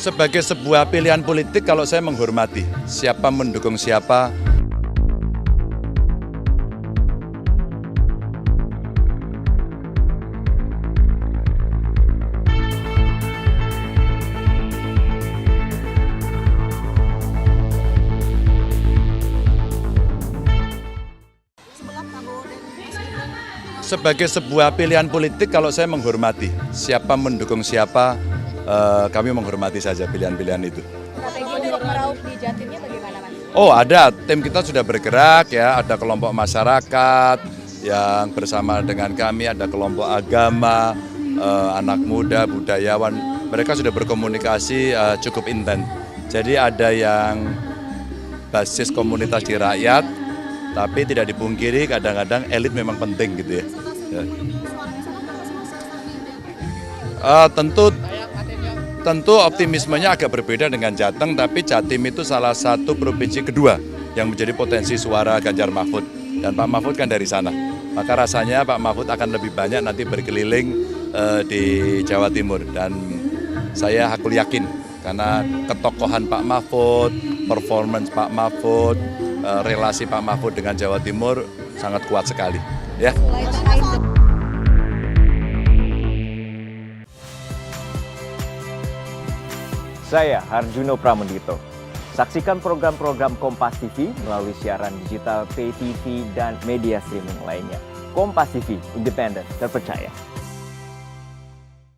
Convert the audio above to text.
Sebagai sebuah pilihan politik, kalau saya menghormati siapa mendukung siapa. Sebagai sebuah pilihan politik, kalau saya menghormati siapa mendukung siapa, kami menghormati saja pilihan-pilihan itu. Strategi untuk meraup di Jatimnya bagaimana, Mas? Oh, ada, tim kita sudah bergerak ya, ada kelompok masyarakat yang bersama dengan kami, ada kelompok agama, anak muda, budayawan, mereka sudah berkomunikasi cukup intens. Jadi ada yang basis komunitas di rakyat, tapi tidak dipungkiri kadang-kadang elit memang penting gitu ya. Tentu optimismenya agak berbeda dengan Jateng, tapi Jatim itu salah satu provinsi kedua yang menjadi potensi suara Ganjar Mahfud. Dan Pak Mahfud kan dari sana. Maka rasanya Pak Mahfud akan lebih banyak nanti berkeliling di Jawa Timur. Dan saya hakul yakin karena ketokohan Pak Mahfud, performance Pak Mahfud, relasi Pak Mahfud dengan Jawa Timur sangat kuat sekali. Ya. Saya Harjuno Pramendito. Saksikan program-program Kompas TV melalui siaran digital, pay TV, dan media streaming lainnya. Kompas TV, independen, terpercaya.